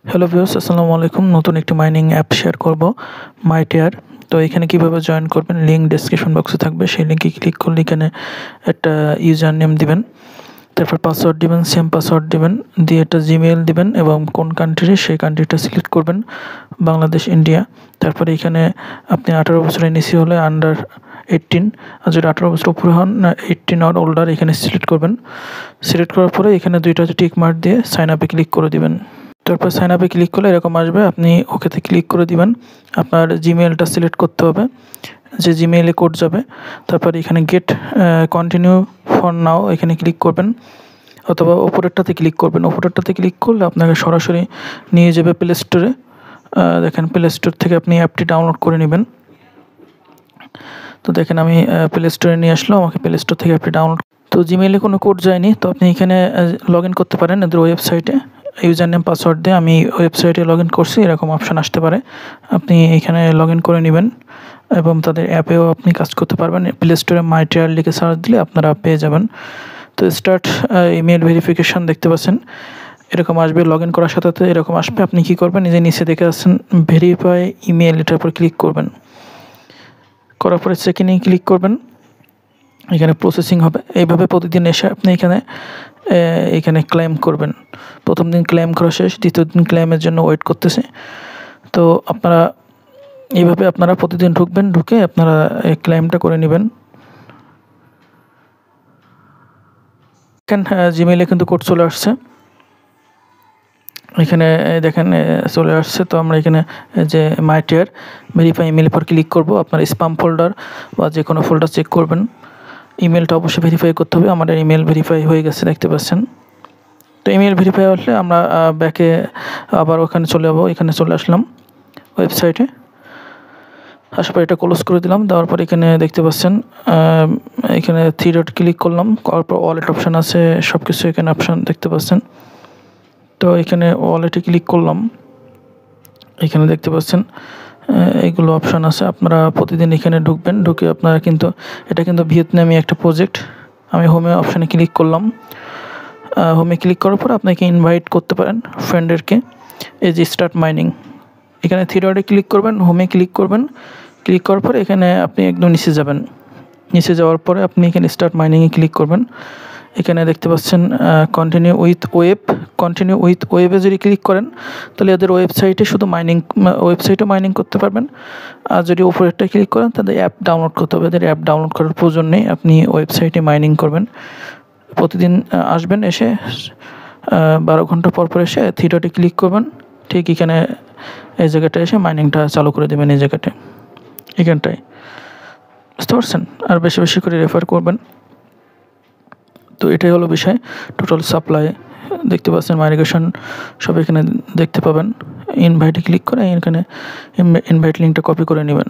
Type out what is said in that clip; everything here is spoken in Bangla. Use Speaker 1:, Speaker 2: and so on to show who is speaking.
Speaker 1: হ্যালো ভিউয়ার্স, আসসালামু আলাইকুম। নতুন একটি মাইনিং অ্যাপ শেয়ার করব, মাইটিয়ার। তো এখানে কিভাবে জয়েন করবেন লিঙ্ক ডেসক্রিপশন বক্সে থাকবে। সেই লিঙ্কে ক্লিক করলে এখানে একটা ইউজার নেম দিবেন, তারপর পাসওয়ার্ড দিবেন, সেম পাসওয়ার্ড দিবেন, দিয়ে একটা জিমেইল দিবেন এবং কোন কান্ট্রি সেই কান্ট্রিটা সিলেক্ট করবেন, বাংলাদেশ, ইন্ডিয়া। তারপরে এখানে আপনি 18 বছরের নিচে হলে আন্ডার 18, আর যদি 18 বছর উপরে হন 18 অর ওল্ডার এখানে সিলেক্ট করবেন। সিলেক্ট করার পরে এখানে দুইটা টিক মার্ক দিয়ে সাইন আপে ক্লিক করে দিবেন। তারপর সাইন আপে ক্লিক করলে এরকম আসবে, আপনি ওকেতে ক্লিক করে দিবেন। আপনার জিমেইলটা সিলেক্ট করতে হবে, যে জিমেইলে কোড যাবে। তারপর এখানে গেট কন্টিনিউ ফর নাও এখানে ক্লিক করবেন, অথবা ওপরেরটাতে ক্লিক করবেন। ওপরেরটাতে ক্লিক করলে আপনাকে সরাসরি নিয়ে যাবে প্লে স্টোরে। দেখেন, প্লে স্টোর থেকে আপনি অ্যাপটি ডাউনলোড করে নেবেন। তো দেখেন, আমি প্লে স্টোরে নিয়ে আসলো, আমাকে প্লে স্টোর থেকে অ্যাপটি ডাউনলোড। তো জিমেইলে কোনো কোড যায়নি, তো আপনি এখানে লগ ইন করতে পারেন এদের ওয়েবসাইটে। ইউজার নেম পাসওয়ার্ড দিয়ে আমি ওয়েবসাইটে লগ ইন করছি, এরকম অপশান আসতে পারে। আপনি এখানে লগ ইন করে নেবেন এবং তাদের অ্যাপেও আপনি কাজ করতে পারবেন। প্লে স্টোরে মাইটিয়ার লিখে সার্চ দিলে আপনারা পেয়ে যাবেন। তো স্টার্ট ইমেল ভেরিফিকেশান দেখতে পাচ্ছেন, এরকম আসবে। লগ ইন করার সাথে সাথে এরকম আসবে। আপনি কী করবেন, নিজে নিচে দেখে আসছেন ভেরিফাই ইমেল, এটার উপর ক্লিক করবেন। করার পরে সেকেন্ডে ক্লিক করবেন, এখানে প্রসেসিং হবে। এইভাবে প্রতিদিন এসে আপনি এখানে ক্লেম করবেন। প্রথম দিন ক্লেম করা শেষ, দ্বিতীয় দিন ক্লেমের জন্য ওয়েট করতেছে। তো এইভাবে আপনারা প্রতিদিন ঢুকবেন, ঢুকে আপনারা এই ক্লেমটা করে নেবেন। জিমেইলে কিন্তু কোড চলে আসছে, এখানে দেখেন চলে আসছে। তো আমরা এখানে যে মাইটিয়ার ভেরিফাই ইমেলের পর ক্লিক করব। আপনার স্প্যাম ফোল্ডার বা যে কোনো ফোল্ডার চেক করবেন। ইমেলটা অবশ্যই ভেরিফাই করতে হবে। আমাদের ইমেল ভেরিফাই হয়ে গেছে দেখতে পাচ্ছেন। তো ইমেল ভেরিফাই হলে আমরা ব্যাকে আবার ওখানে চলে যাবো। এখানে চলে আসলাম ওয়েবসাইটে, আসার পর এটা ক্লোজ করে দিলাম। দেওয়ার পর এখানে দেখতে পাচ্ছেন এখানে 3 ডট ক্লিক করলাম, করার পর ওয়ালেট অপশান আছে, সব কিছু এখানে অপশান দেখতে পাচ্ছেন। তো এখানে ওয়ালেটে ক্লিক করলাম, এখানে দেখতে পাচ্ছেন এইগুলো অপশান আছে। আপনারা প্রতিদিন এখানে ঢুকবেন, ঢুকে আপনারা কিন্তু এটা কিন্তু ভিয়েতনামি একটা প্রজেক্ট। আমি হোমে অপশানে ক্লিক করলাম। হোমে ক্লিক করার পর আপনাকে ইনভাইট করতে পারেন ফ্রেন্ডেরকে। এই যে স্টার্ট মাইনিং, এখানে 3 ডটে ক্লিক করবেন, হোমে ক্লিক করবেন। ক্লিক করার পরে এখানে আপনি একদম নিচে যাবেন। নিচে যাওয়ার পরে আপনি এখানে স্টার্ট মাইনিংয়ে ক্লিক করবেন। এখানে দেখতে পাচ্ছেন continue with web. Continue with ওয়েবে যদি ক্লিক করেন তাহলে এদের ওয়েবসাইটে শুধু ওয়েবসাইটে মাইনিং করতে পারবেন। আর যদি উপরেরটা ক্লিক করেন তাদের অ্যাপ ডাউনলোড করতে হবে। এদের অ্যাপ ডাউনলোড করার প্রয়োজন নেই, আপনি ওয়েবসাইটে মাইনিং করবেন। প্রতিদিন আসবেন, এসে 12 ঘন্টা পর পর এসে 3 ডটে ক্লিক করবেন। ঠিক এখানে এই জায়গাটায় এসে মাইনিংটা চালু করে দেবেন, এই জায়গাটায়, এখানটায়। বুঝতে পারছেন? আর বেশি বেশি করে রেফার করবেন। তো এটাই হলো বিষয়। টোটাল সাপ্লাই দেখতে পাচ্ছেন, মাইগ্রেশন সব এখানে দেখতে পাবেন। ইনভাইটে ক্লিক করে এখানে ইনভাইট লিঙ্কটা কপি করে নেবেন।